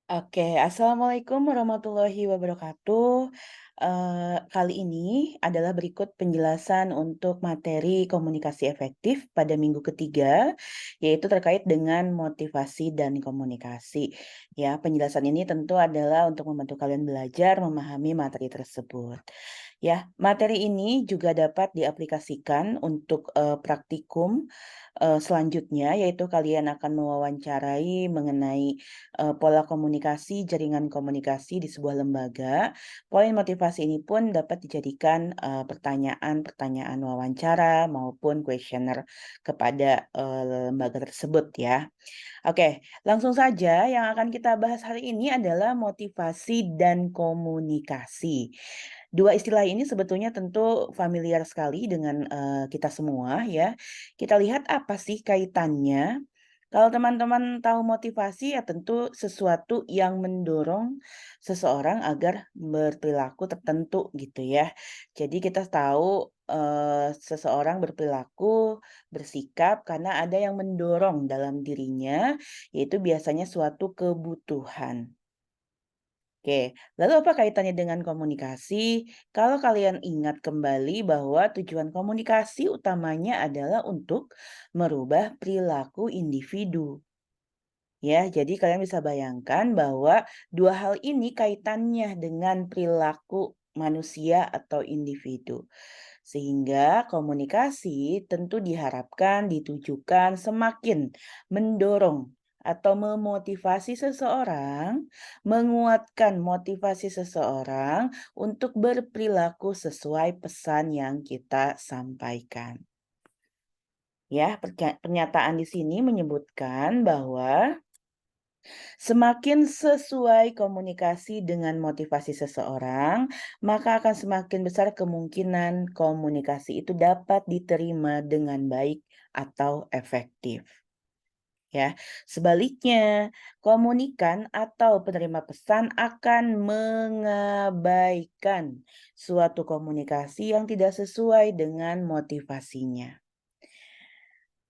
Oke, assalamualaikum warahmatullahi wabarakatuh. Kali ini adalah berikut penjelasan untuk materi komunikasi efektif pada minggu ketiga, yaitu terkait dengan motivasi dan komunikasi. Ya, penjelasan ini tentu adalah untuk membantu kalian belajar memahami materi tersebut. Ya, materi ini juga dapat diaplikasikan untuk praktikum selanjutnya, yaitu kalian akan mewawancarai mengenai pola komunikasi, jaringan komunikasi di sebuah lembaga. Poin motivasi ini pun dapat dijadikan pertanyaan-pertanyaan wawancara maupun kuesioner kepada lembaga tersebut ya. Oke, langsung saja yang akan kita bahas hari ini adalah motivasi dan komunikasi. Dua istilah ini sebetulnya tentu familiar sekali dengan kita semua ya. Kita lihat apa sih kaitannya. Kalau teman-teman tahu motivasi ya tentu sesuatu yang mendorong seseorang agar berperilaku tertentu gitu ya. Jadi kita tahu seseorang berperilaku, bersikap karena ada yang mendorong dalam dirinya, yaitu biasanya suatu kebutuhan. Oke, lalu apa kaitannya dengan komunikasi? Kalau kalian ingat kembali bahwa tujuan komunikasi utamanya adalah untuk merubah perilaku individu. Ya, jadi kalian bisa bayangkan bahwa dua hal ini kaitannya dengan perilaku manusia atau individu. Sehingga komunikasi tentu diharapkan ditujukan semakin mendorong atau memotivasi seseorang, menguatkan motivasi seseorang untuk berperilaku sesuai pesan yang kita sampaikan. Ya, pernyataan di sini menyebutkan bahwa semakin sesuai komunikasi dengan motivasi seseorang, maka akan semakin besar kemungkinan komunikasi itu dapat diterima dengan baik atau efektif. Ya, sebaliknya, komunikan atau penerima pesan akan mengabaikan suatu komunikasi yang tidak sesuai dengan motivasinya.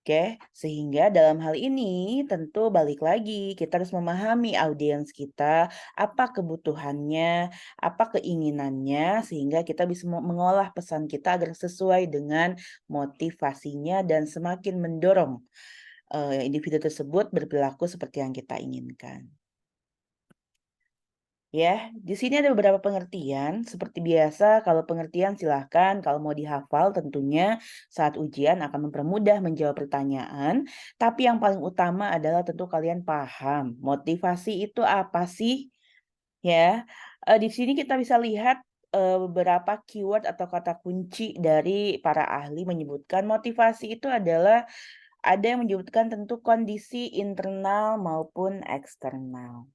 Oke, sehingga dalam hal ini tentu balik lagi kita harus memahami audiens kita, apa kebutuhannya, apa keinginannya, sehingga kita bisa mengolah pesan kita agar sesuai dengan motivasinya dan semakin mendorong individu tersebut berperilaku seperti yang kita inginkan. Ya, di sini ada beberapa pengertian. Seperti biasa, kalau pengertian silahkan, kalau mau dihafal tentunya saat ujian akan mempermudah menjawab pertanyaan. Tapi yang paling utama adalah tentu kalian paham motivasi itu apa sih? Ya, di sini kita bisa lihat beberapa keyword atau kata kunci dari para ahli menyebutkan motivasi itu adalah ada yang menyebutkan tentu kondisi internal maupun eksternal.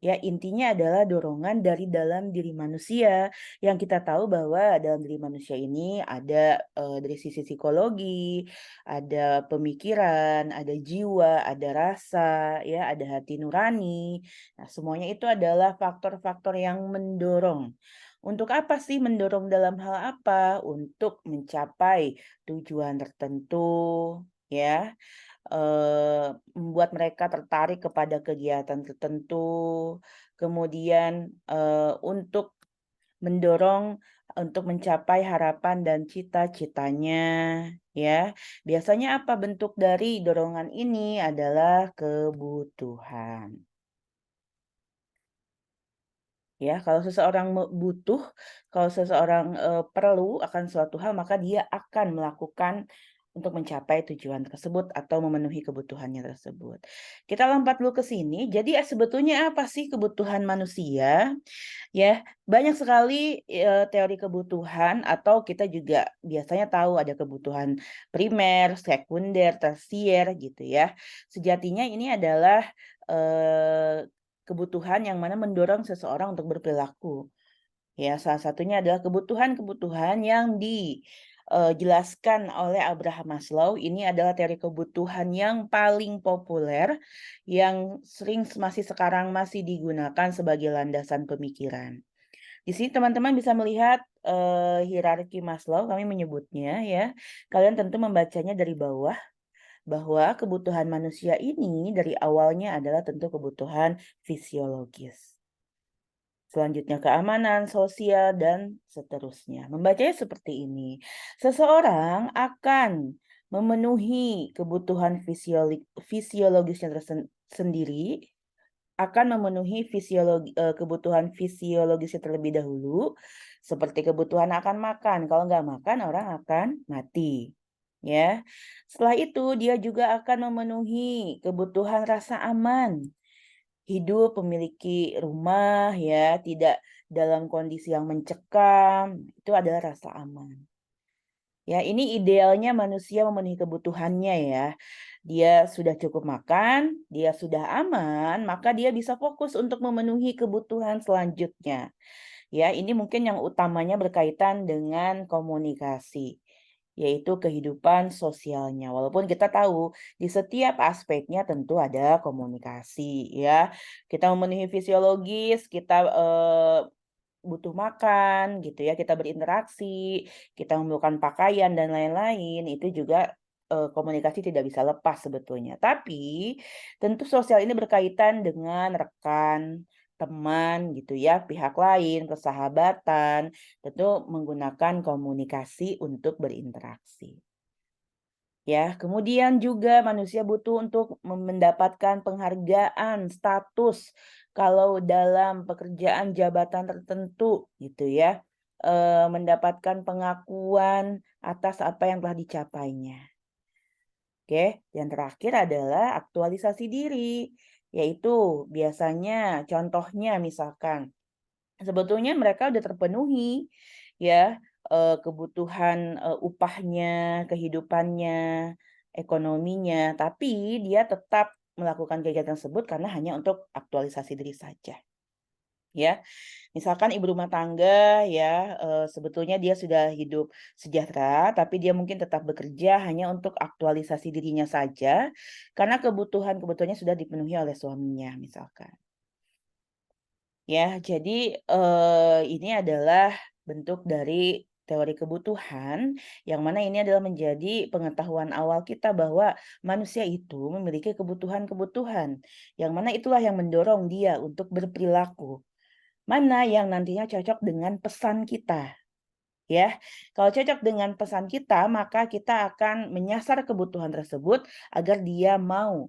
Ya, intinya adalah dorongan dari dalam diri manusia, yang kita tahu bahwa dalam diri manusia ini ada, dari sisi psikologi, ada pemikiran, ada jiwa, ada rasa, ya, ada hati nurani. Nah, semuanya itu adalah faktor-faktor yang mendorong. Untuk apa sih mendorong dalam hal apa? Untuk mencapai tujuan tertentu, ya. Membuat mereka tertarik kepada kegiatan tertentu, kemudian, untuk mendorong untuk mencapai harapan dan cita-citanya, ya. Biasanya apa bentuk dari dorongan ini adalah kebutuhan. Ya, kalau seseorang butuh, kalau seseorang, perlu akan suatu hal, maka dia akan melakukan untuk mencapai tujuan tersebut atau memenuhi kebutuhannya tersebut. Kita lompat dulu ke sini, jadi sebetulnya apa sih kebutuhan manusia? Ya, banyak sekali, teori kebutuhan atau kita juga biasanya tahu ada kebutuhan primer, sekunder, tersier gitu ya. Sejatinya ini adalah, kebutuhan yang mana mendorong seseorang untuk berperilaku. Ya, salah satunya adalah kebutuhan-kebutuhan yang dijelaskan oleh Abraham Maslow. Ini adalah teori kebutuhan yang paling populer, yang masih sekarang masih digunakan sebagai landasan pemikiran. Di sini teman-teman bisa melihat, hierarki Maslow, kami menyebutnya ya. Kalian tentu membacanya dari bawah bahwa kebutuhan manusia ini dari awalnya adalah tentu kebutuhan fisiologis. Selanjutnya keamanan sosial dan seterusnya. Membacanya seperti ini. Seseorang akan memenuhi kebutuhan fisiologisnya sendiri, akan memenuhi kebutuhan fisiologisnya terlebih dahulu, seperti kebutuhan akan makan. Kalau nggak makan, orang akan mati. Ya. Setelah itu, dia juga akan memenuhi kebutuhan rasa aman. Hidup memiliki rumah, ya, tidak dalam kondisi yang mencekam, itu adalah rasa aman. Ya, ini idealnya manusia memenuhi kebutuhannya ya. Dia sudah cukup makan, dia sudah aman, maka dia bisa fokus untuk memenuhi kebutuhan selanjutnya. Ya, ini mungkin yang utamanya berkaitan dengan komunikasi, yaitu kehidupan sosialnya. Walaupun kita tahu di setiap aspeknya tentu ada komunikasi ya. Kita memenuhi fisiologis, kita butuh makan gitu ya, kita berinteraksi, kita memerlukan pakaian dan lain-lain, itu juga komunikasi tidak bisa lepas sebetulnya. Tapi tentu sosial ini berkaitan dengan rekan, teman gitu ya, pihak lain, persahabatan, tentu menggunakan komunikasi untuk berinteraksi. Ya, kemudian juga manusia butuh untuk mendapatkan penghargaan, status kalau dalam pekerjaan jabatan tertentu gitu ya. Mendapatkan pengakuan atas apa yang telah dicapainya. Oke, yang terakhir adalah aktualisasi diri, yaitu biasanya contohnya misalkan sebetulnya mereka udah terpenuhi ya, kebutuhan, upahnya, kehidupannya, ekonominya, tapi dia tetap melakukan kegiatan tersebut karena hanya untuk aktualisasi diri saja, ya. Misalkan ibu rumah tangga ya, sebetulnya dia sudah hidup sejahtera, tapi dia mungkin tetap bekerja hanya untuk aktualisasi dirinya saja, karena kebutuhannya sudah dipenuhi oleh suaminya misalkan. Ya, jadi, ini adalah bentuk dari teori kebutuhan, yang mana ini adalah menjadi pengetahuan awal kita bahwa manusia itu memiliki kebutuhan-kebutuhan, yang mana itulah yang mendorong dia untuk berperilaku. Mana yang nantinya cocok dengan pesan kita, ya. Kalau cocok dengan pesan kita, maka kita akan menyasar kebutuhan tersebut agar dia mau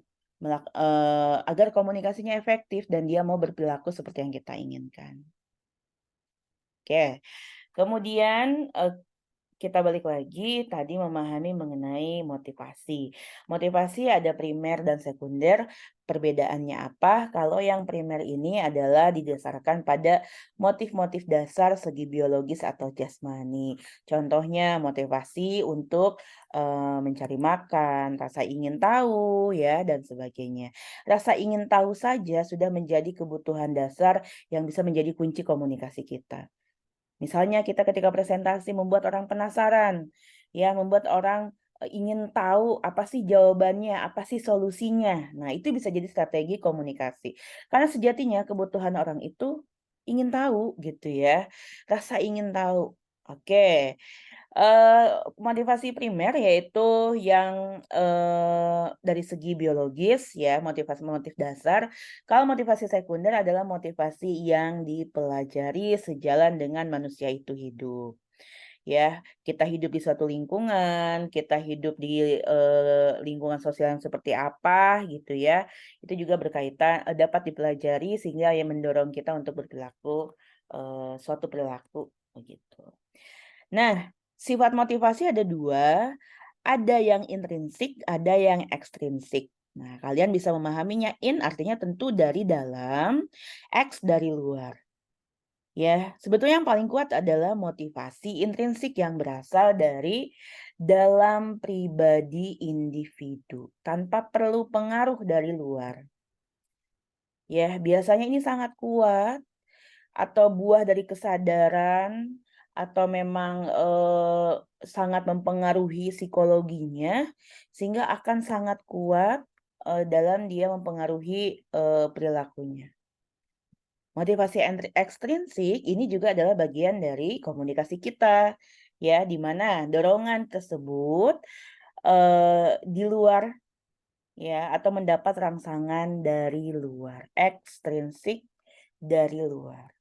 agar komunikasinya efektif dan dia mau berperilaku seperti yang kita inginkan. Oke, kemudian, kita balik lagi tadi memahami mengenai motivasi. Motivasi ada primer dan sekunder. Perbedaannya apa? Kalau yang primer ini adalah didasarkan pada motif-motif dasar segi biologis atau jasmani. Contohnya motivasi untuk mencari makan, rasa ingin tahu ya dan sebagainya. Rasa ingin tahu saja sudah menjadi kebutuhan dasar yang bisa menjadi kunci komunikasi kita. Misalnya kita ketika presentasi membuat orang penasaran, ya, membuat orang, ingin tahu apa sih jawabannya, apa sih solusinya. Nah, itu bisa jadi strategi komunikasi. Karena sejatinya kebutuhan orang itu ingin tahu gitu ya, rasa ingin tahu. Oke. Motivasi primer yaitu yang, dari segi biologis ya, motif dasar. Kalau motivasi sekunder adalah motivasi yang dipelajari sejalan dengan manusia itu hidup. Ya, kita hidup di suatu lingkungan, kita hidup di, lingkungan sosial yang seperti apa gitu ya, itu juga dapat dipelajari sehingga yang mendorong kita untuk berperilaku, suatu perilaku, begitu. Nah, sifat motivasi ada 2, ada yang intrinsik, ada yang ekstrinsik. Nah, kalian bisa memahaminya. In artinya tentu dari dalam, X dari luar. Ya, sebetulnya yang paling kuat adalah motivasi intrinsik yang berasal dari dalam pribadi individu, tanpa perlu pengaruh dari luar. Ya, biasanya ini sangat kuat atau buah dari kesadaran, atau memang, sangat mempengaruhi psikologinya, sehingga akan sangat kuat, dalam dia mempengaruhi, perilakunya. Motivasi ekstrinsik ini juga adalah bagian dari komunikasi kita, ya, di mana dorongan tersebut, di luar ya, atau mendapat rangsangan dari luar, ekstrinsik dari luar.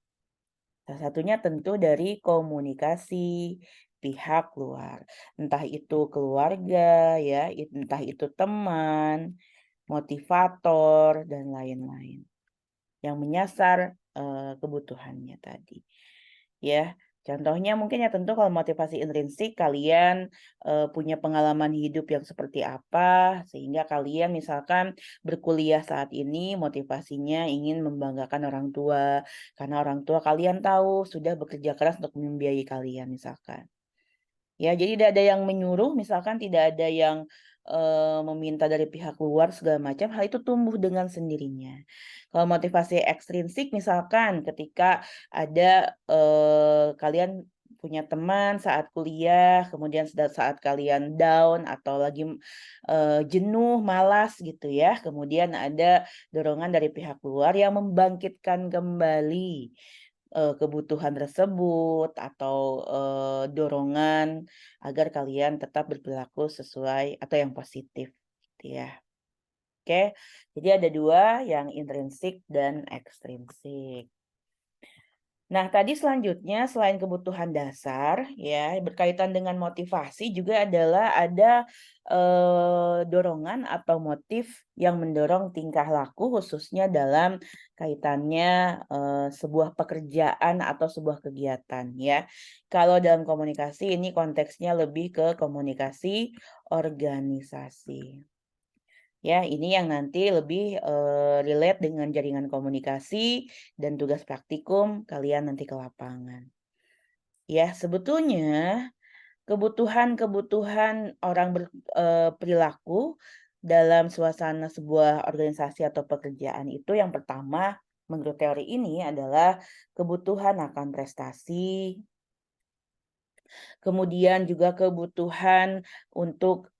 Salah satunya tentu dari komunikasi pihak luar, entah itu keluarga ya, entah itu teman, motivator, dan lain-lain yang menyasar, kebutuhannya tadi. Ya, contohnya mungkin ya tentu kalau motivasi intrinsik kalian, punya pengalaman hidup yang seperti apa, sehingga kalian misalkan berkuliah saat ini motivasinya ingin membanggakan orang tua, karena orang tua kalian tahu sudah bekerja keras untuk membiayai kalian misalkan. Ya, jadi tidak ada yang menyuruh, misalkan tidak ada yang, meminta dari pihak luar segala macam, hal itu tumbuh dengan sendirinya. Kalau motivasi ekstrinsik misalkan ketika ada, kalian punya teman saat kuliah, kemudian saat kalian down atau lagi, jenuh, malas gitu ya, kemudian ada dorongan dari pihak luar yang membangkitkan kembali kebutuhan tersebut atau, dorongan agar kalian tetap berperilaku sesuai atau yang positif gitu ya. Oke, jadi ada 2 yang intrinsik dan ekstrinsik. Nah, tadi selanjutnya selain kebutuhan dasar ya, berkaitan dengan motivasi juga adalah ada, dorongan atau motif yang mendorong tingkah laku khususnya dalam kaitannya, sebuah pekerjaan atau sebuah kegiatan ya. Kalau dalam komunikasi ini konteksnya lebih ke komunikasi organisasi. Ya, ini yang nanti lebih, relate dengan jaringan komunikasi dan tugas praktikum kalian nanti ke lapangan. Ya, sebetulnya kebutuhan-kebutuhan orang perilaku dalam suasana sebuah organisasi atau pekerjaan itu yang pertama menurut teori ini adalah kebutuhan akan prestasi, kemudian juga kebutuhan untuk,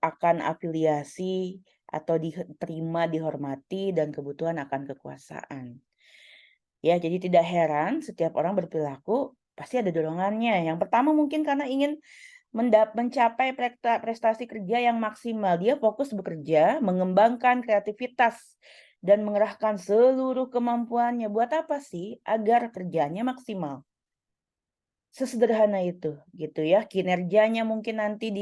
akan afiliasi atau diterima, dihormati, dan kebutuhan akan kekuasaan. Ya, jadi tidak heran setiap orang berperilaku pasti ada dorongannya. Yang pertama mungkin karena ingin mencapai prestasi kerja yang maksimal. Dia fokus bekerja, mengembangkan kreativitas, dan mengerahkan seluruh kemampuannya. Buat apa sih? Agar kerjanya maksimal. Sesederhana itu, gitu ya. Kinerjanya mungkin nanti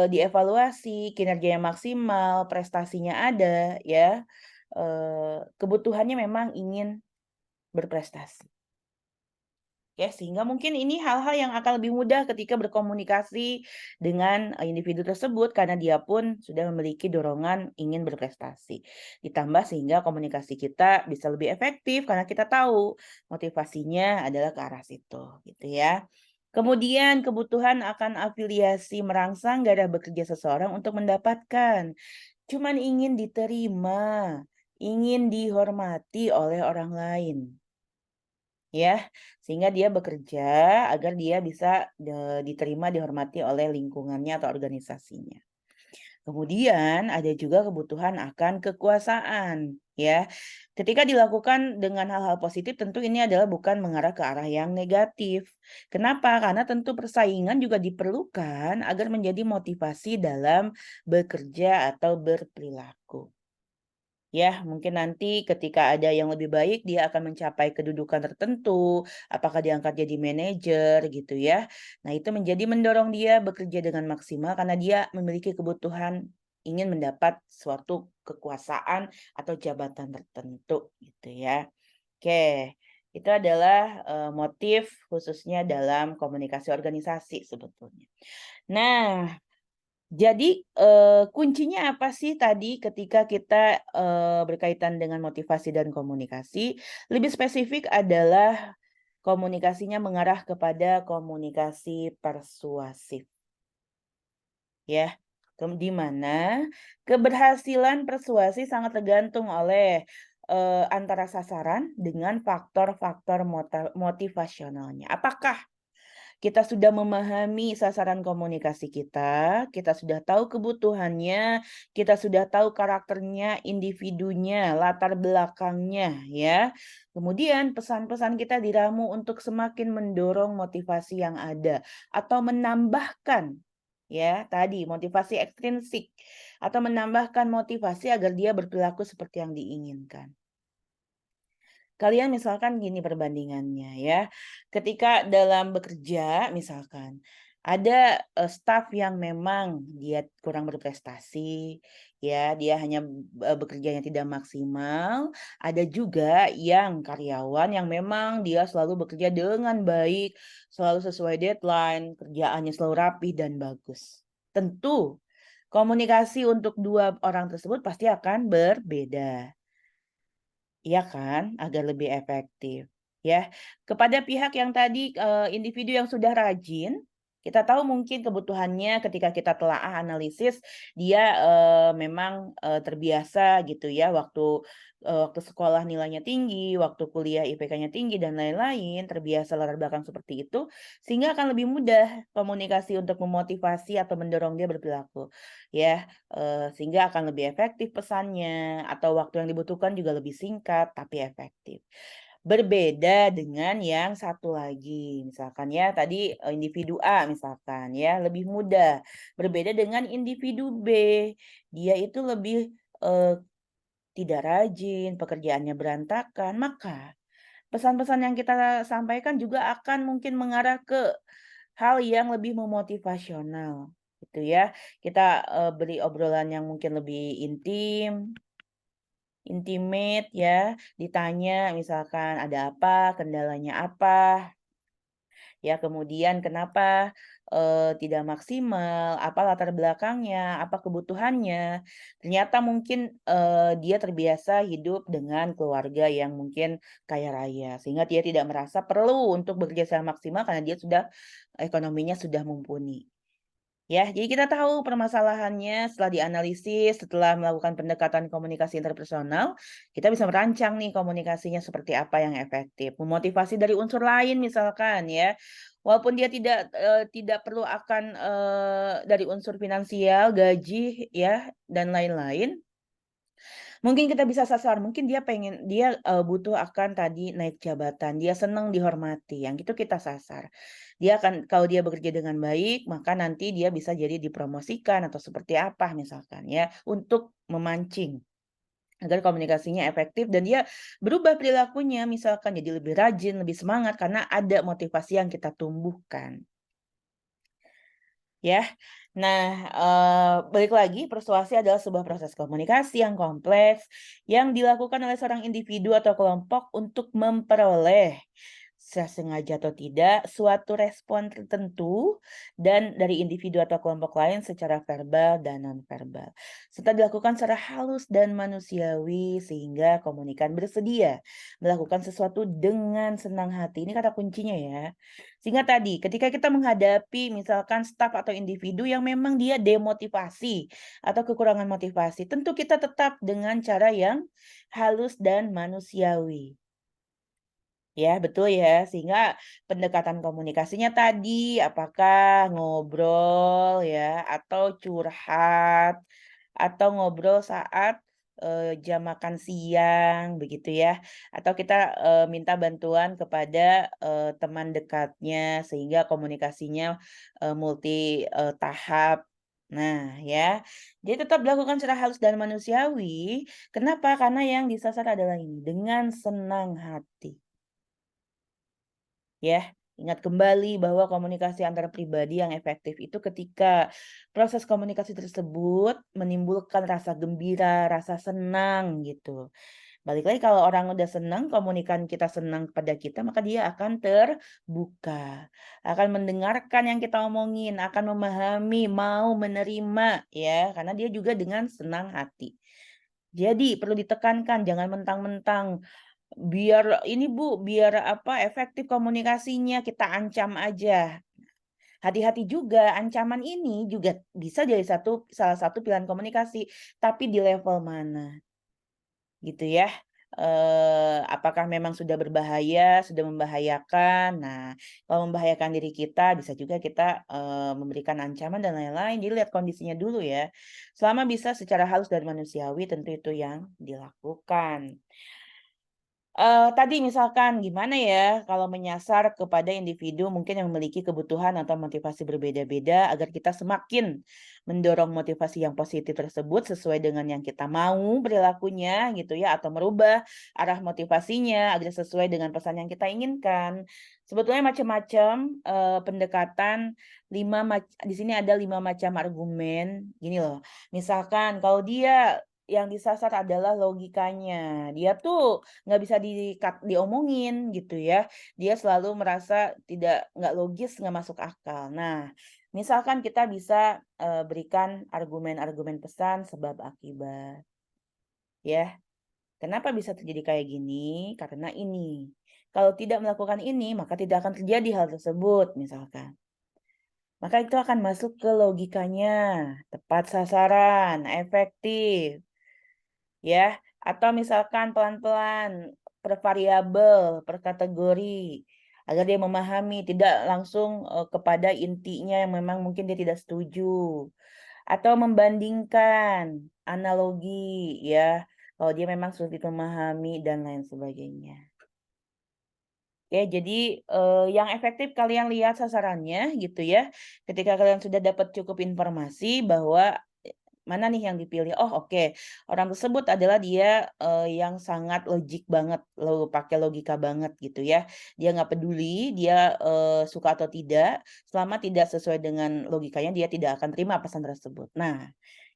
dievaluasi, kinerjanya maksimal, prestasinya ada ya, kebutuhannya memang ingin berprestasi. Ya, sehingga mungkin ini hal-hal yang akan lebih mudah ketika berkomunikasi dengan, individu tersebut karena dia pun sudah memiliki dorongan ingin berprestasi. Ditambah sehingga komunikasi kita bisa lebih efektif karena kita tahu motivasinya adalah ke arah situ, gitu ya. Kemudian kebutuhan akan afiliasi merangsang gairah bekerja seseorang untuk mendapatkan, cuman ingin diterima, ingin dihormati oleh orang lain. Ya, sehingga dia bekerja agar dia bisa diterima, dihormati oleh lingkungannya atau organisasinya. Kemudian ada juga kebutuhan akan kekuasaan, ya. Ketika dilakukan dengan hal-hal positif tentu ini adalah bukan mengarah ke arah yang negatif. Kenapa? Karena tentu persaingan juga diperlukan agar menjadi motivasi dalam bekerja atau berperilaku. Ya, mungkin nanti ketika ada yang lebih baik, dia akan mencapai kedudukan tertentu, apakah diangkat jadi manajer gitu ya. Nah, itu menjadi mendorong dia bekerja dengan maksimal karena dia memiliki kebutuhan ingin mendapat suatu kekuasaan atau jabatan tertentu gitu ya. Oke, itu adalah motif khususnya dalam komunikasi organisasi sebetulnya. Nah, jadi, kuncinya apa sih tadi ketika kita, berkaitan dengan motivasi dan komunikasi? Lebih spesifik adalah komunikasinya mengarah kepada komunikasi persuasif, ya. Di mana keberhasilan persuasi sangat tergantung oleh, antara sasaran dengan faktor-faktor motivasionalnya. Apakah kita sudah memahami sasaran komunikasi kita sudah tahu kebutuhannya, kita sudah tahu karakternya, individunya, latar belakangnya ya. Kemudian pesan-pesan kita diramu untuk semakin mendorong motivasi yang ada atau menambahkan ya, tadi motivasi ekstrinsik atau menambahkan motivasi agar dia berperilaku seperti yang diinginkan. Kalian misalkan gini perbandingannya ya, ketika dalam bekerja misalkan, ada, staf yang memang dia kurang berprestasi, ya, dia hanya, bekerjanya tidak maksimal, ada juga yang karyawan yang memang dia selalu bekerja dengan baik, selalu sesuai deadline, kerjaannya selalu rapi dan bagus. Tentu, komunikasi untuk 2 orang tersebut pasti akan berbeda. Iya kan? Agar lebih efektif, ya. Kepada pihak yang tadi, individu yang sudah rajin, kita tahu mungkin kebutuhannya ketika kita telaah analisis dia, memang, terbiasa gitu ya waktu sekolah nilainya tinggi, waktu kuliah IPK-nya tinggi dan lain-lain, terbiasa latar belakang seperti itu, sehingga akan lebih mudah komunikasi untuk memotivasi atau mendorong dia berperilaku, ya. Sehingga akan lebih efektif pesannya, atau waktu yang dibutuhkan juga lebih singkat tapi efektif. Berbeda dengan yang satu lagi, misalkan ya tadi, individu A misalkan ya, lebih mudah. Berbeda dengan individu B, dia itu lebih, eee, tidak rajin, pekerjaannya berantakan, maka pesan-pesan yang kita sampaikan juga akan mungkin mengarah ke hal yang lebih memotivasional, gitu ya. Kita, beri obrolan yang mungkin lebih intimate ya, ditanya misalkan, "Ada apa? Kendalanya apa?" Ya, kemudian kenapa, tidak maksimal, apa latar belakangnya, apa kebutuhannya. Ternyata mungkin, dia terbiasa hidup dengan keluarga yang mungkin kaya raya, sehingga dia tidak merasa perlu untuk bekerja secara maksimal karena dia sudah ekonominya sudah mumpuni. Ya, jadi kita tahu permasalahannya setelah dianalisis, setelah melakukan pendekatan komunikasi interpersonal, kita bisa merancang nih komunikasinya seperti apa yang efektif. Memotivasi dari unsur lain misalkan ya, walaupun dia tidak perlu akan, dari unsur finansial, gaji ya, dan lain-lain, mungkin kita bisa sasar, mungkin dia, butuh akan tadi naik jabatan, dia senang dihormati, yang itu kita sasar. Dia akan kalau dia bekerja dengan baik, maka nanti dia bisa jadi dipromosikan atau seperti apa misalkan ya, untuk memancing agar komunikasinya efektif dan dia berubah perilakunya, misalkan jadi lebih rajin, lebih semangat karena ada motivasi yang kita tumbuhkan. Ya. Nah, balik lagi persuasi adalah sebuah proses komunikasi yang kompleks yang dilakukan oleh seorang individu atau kelompok untuk memperoleh sengaja atau tidak suatu respon tertentu dan dari individu atau kelompok lain secara verbal dan nonverbal. Serta dilakukan secara halus dan manusiawi sehingga komunikan bersedia melakukan sesuatu dengan senang hati. Ini kata kuncinya ya. Sehingga tadi, ketika kita menghadapi misalkan staf atau individu yang memang dia demotivasi atau kekurangan motivasi, tentu kita tetap dengan cara yang halus dan manusiawi. Ya, betul ya. Sehingga pendekatan komunikasinya tadi, apakah ngobrol ya, atau curhat, atau ngobrol saat, jam makan siang, begitu ya. Atau kita, minta bantuan kepada, teman dekatnya, sehingga komunikasinya, multi, tahap. Nah, ya. Jadi tetap dilakukan secara halus dan manusiawi. Kenapa? Karena yang disasar adalah ini, dengan senang hati. Ya, ingat kembali bahwa komunikasi antar pribadi yang efektif itu ketika proses komunikasi tersebut menimbulkan rasa gembira, rasa senang gitu. Balik lagi kalau orang udah senang, komunikan kita senang kepada kita, maka dia akan terbuka, akan mendengarkan yang kita omongin, akan memahami, mau menerima ya, karena dia juga dengan senang hati. Jadi perlu ditekankan, jangan mentang-mentang biar ini Bu, biar apa, efektif komunikasinya, kita ancam aja. Hati-hati juga, ancaman ini juga bisa jadi salah satu pilihan komunikasi, tapi di level mana, gitu ya. Apakah memang sudah berbahaya, sudah membahayakan. Nah, kalau membahayakan diri kita, bisa juga kita, memberikan ancaman dan lain-lain. Jadi lihat kondisinya dulu ya. Selama bisa secara halus dan manusiawi, tentu itu yang dilakukan. Tadi misalkan gimana ya kalau menyasar kepada individu mungkin yang memiliki kebutuhan atau motivasi berbeda-beda agar kita semakin mendorong motivasi yang positif tersebut sesuai dengan yang kita mau perilakunya gitu ya atau merubah arah motivasinya agar sesuai dengan pesan yang kita inginkan. Sebetulnya macam-macam pendekatan di sini ada 5 macam argumen. Gini loh. Misalkan kalau dia yang disasar adalah logikanya. Dia tuh nggak bisa diomongin gitu ya. Dia selalu merasa nggak logis, nggak masuk akal. Nah, misalkan kita bisa berikan argumen-argumen pesan sebab akibat, ya. Kenapa bisa terjadi kayak gini? Karena ini. Kalau tidak melakukan ini, maka tidak akan terjadi hal tersebut, misalkan. Maka itu akan masuk ke logikanya, tepat sasaran, efektif. Ya, atau misalkan pelan-pelan per variabel, per kategori agar dia memahami tidak langsung kepada intinya yang memang mungkin dia tidak setuju atau membandingkan analogi ya kalau dia memang sulit memahami dan lain sebagainya. Oke, jadi yang efektif kalian lihat sasarannya gitu ya. Ketika kalian sudah dapat cukup informasi bahwa mana nih yang dipilih? Oh, oke. Orang tersebut adalah dia yang sangat logik banget, pakai logika banget gitu ya. Dia nggak peduli dia suka atau tidak, selama tidak sesuai dengan logikanya dia tidak akan terima pesan tersebut. Nah,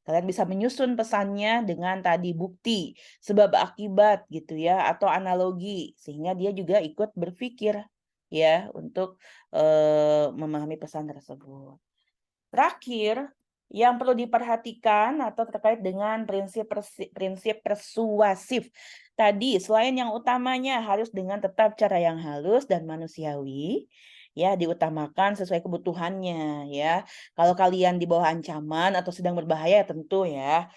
kalian bisa menyusun pesannya dengan tadi bukti, sebab akibat gitu ya, atau analogi sehingga dia juga ikut berpikir ya untuk memahami pesan tersebut. Terakhir, yang perlu diperhatikan atau terkait dengan prinsip persuasif. Tadi, selain yang utamanya harus dengan tetap cara yang halus dan manusiawi, ya diutamakan sesuai kebutuhannya ya. Kalau kalian di bawah ancaman atau sedang berbahaya tentu ya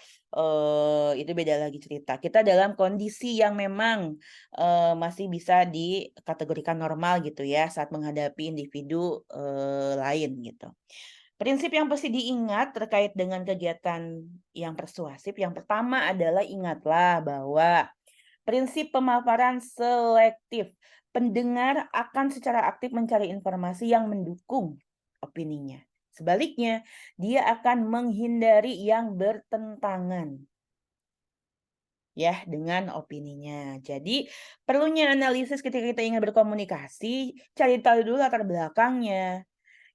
itu beda lagi cerita. Kita dalam kondisi yang memang masih bisa dikategorikan normal gitu ya saat menghadapi individu lain gitu. Prinsip yang pasti diingat terkait dengan kegiatan yang persuasif, yang pertama adalah ingatlah bahwa prinsip pemaparan selektif. Pendengar akan secara aktif mencari informasi yang mendukung opininya. Sebaliknya, dia akan menghindari yang bertentangan ya dengan opininya. Jadi, perlunya analisis ketika kita ingin berkomunikasi, cari tahu dulu latar belakangnya.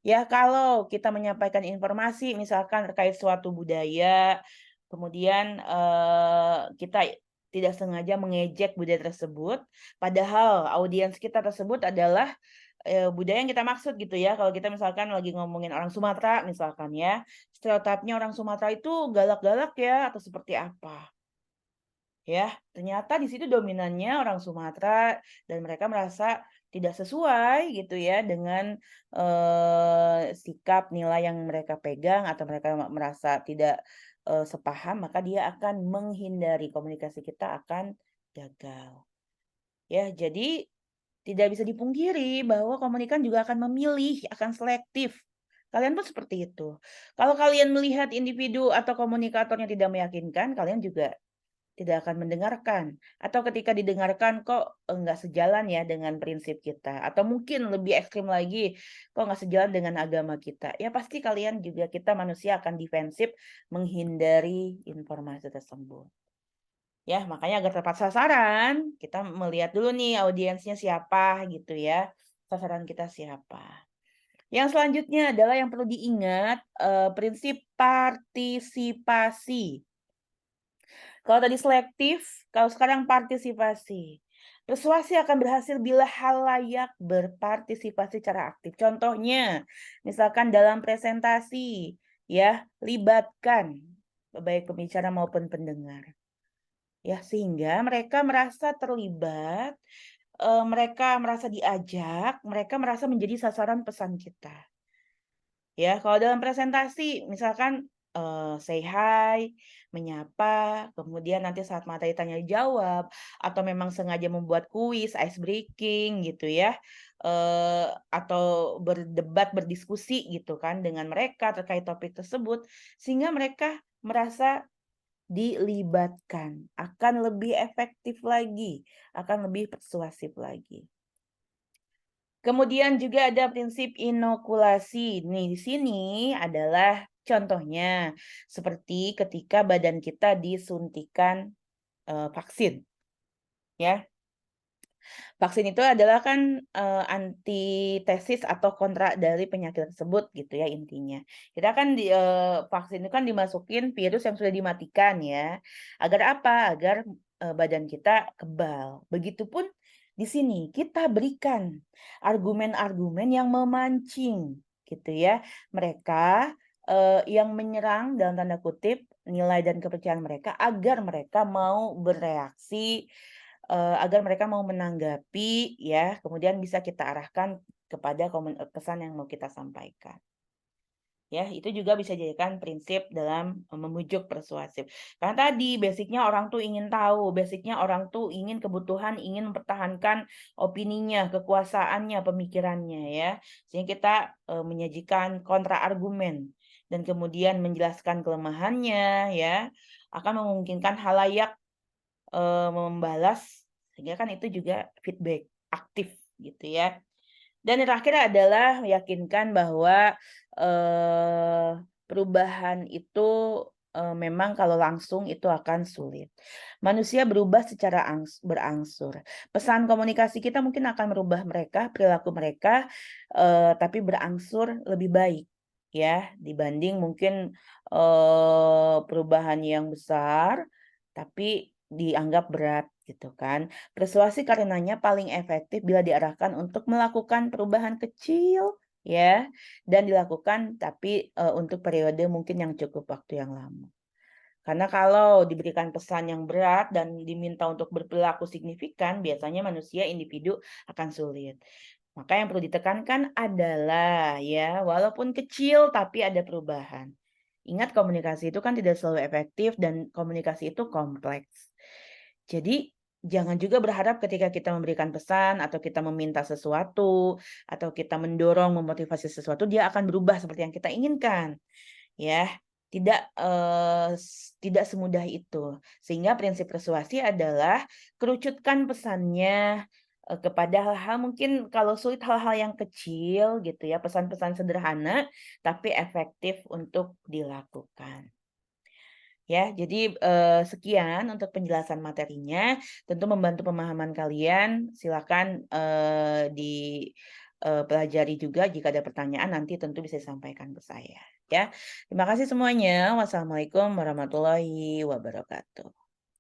Ya, kalau kita menyampaikan informasi misalkan terkait suatu budaya, kemudian kita tidak sengaja mengejek budaya tersebut, padahal audiens kita tersebut adalah budaya yang kita maksud gitu ya. Kalau kita misalkan lagi ngomongin orang Sumatera misalkan ya, stereotipnya orang Sumatera itu galak-galak ya atau seperti apa. Ya, ternyata di situ dominannya orang Sumatera dan mereka merasa tidak sesuai gitu ya dengan sikap nilai yang mereka pegang atau mereka merasa tidak sepaham, maka dia akan menghindari komunikasi kita akan gagal. Ya, jadi tidak bisa dipungkiri bahwa komunikan juga akan memilih, akan selektif. Kalian pun seperti itu. Kalau kalian melihat individu atau komunikatornya tidak meyakinkan, kalian juga tidak akan mendengarkan, atau ketika didengarkan kok enggak sejalan ya dengan prinsip kita, atau mungkin lebih ekstrim lagi, kok nggak sejalan dengan agama kita. Ya pasti kalian juga kita manusia akan defensif menghindari informasi tersebut. Ya, makanya agar tepat sasaran, kita melihat dulu nih audiensnya siapa gitu ya. Sasaran kita siapa. Yang selanjutnya adalah yang perlu diingat prinsip partisipasi. Kalau tadi selektif, kalau sekarang partisipasi. Persuasi akan berhasil bila halayak berpartisipasi secara aktif. Contohnya, misalkan dalam presentasi, ya, libatkan baik pembicara maupun pendengar. Ya, sehingga mereka merasa terlibat, mereka merasa diajak, mereka merasa menjadi sasaran pesan kita. Ya, kalau dalam presentasi misalkan, say hi, menyapa, kemudian nanti saat materi tanya jawab, atau memang sengaja membuat kuis, ice breaking gitu ya, atau berdebat, berdiskusi gitu kan dengan mereka terkait topik tersebut, sehingga mereka merasa dilibatkan, akan lebih efektif lagi, akan lebih persuasif lagi. Kemudian juga ada prinsip inokulasi. Nih, di sini adalah contohnya seperti ketika badan kita disuntikan vaksin, ya. Vaksin itu adalah kan, antitesis atau kontra dari penyakit tersebut gitu ya intinya. Kita kan vaksin itu kan dimasukin virus yang sudah dimatikan ya. Agar apa? Agar, badan kita kebal. Begitupun di sini kita berikan argumen-argumen yang memancing gitu ya. Mereka, yang menyerang dalam tanda kutip nilai dan kepercayaan mereka agar mereka mau bereaksi agar mereka mau menanggapi ya, kemudian bisa kita arahkan kepada pesan yang mau kita sampaikan. Ya, itu juga bisa dijadikan prinsip dalam membujuk persuasif. Karena tadi basicnya orang tuh ingin tahu, basicnya orang tuh ingin kebutuhan, ingin mempertahankan opininya, kekuasaannya, pemikirannya ya. Sehingga kita menyajikan kontra argumen dan kemudian menjelaskan kelemahannya ya, akan memungkinkan halayak membalas, sehingga kan itu juga feedback aktif gitu ya. Dan yang terakhir adalah meyakinkan bahwa, perubahan itu, memang kalau langsung itu akan sulit. Manusia berubah secara berangsur. Pesan komunikasi kita mungkin akan merubah mereka, perilaku mereka, tapi berangsur lebih baik ya, dibanding mungkin, perubahan yang besar, tapi dianggap berat gitu kan. Persuasi karenanya paling efektif bila diarahkan untuk melakukan perubahan kecil ya, dan dilakukan tapi, untuk periode mungkin yang cukup waktu yang lama. Karena kalau diberikan pesan yang berat dan diminta untuk berperilaku signifikan, biasanya manusia individu akan sulit. Maka yang perlu ditekankan adalah ya, walaupun kecil tapi ada perubahan. Ingat komunikasi itu kan tidak selalu efektif dan komunikasi itu kompleks. Jadi jangan juga berharap ketika kita memberikan pesan atau kita meminta sesuatu atau kita mendorong memotivasi sesuatu dia akan berubah seperti yang kita inginkan. Ya, tidak semudah itu. Sehingga prinsip persuasi adalah kerucutkan pesannya, kepada hal-hal mungkin kalau sulit hal-hal yang kecil gitu ya, pesan-pesan sederhana tapi efektif untuk dilakukan. Ya, jadi, sekian untuk penjelasan materinya, tentu membantu pemahaman kalian, silakan, pelajari juga jika ada pertanyaan nanti tentu bisa disampaikan ke saya, ya. Terima kasih semuanya. Wassalamualaikum warahmatullahi wabarakatuh.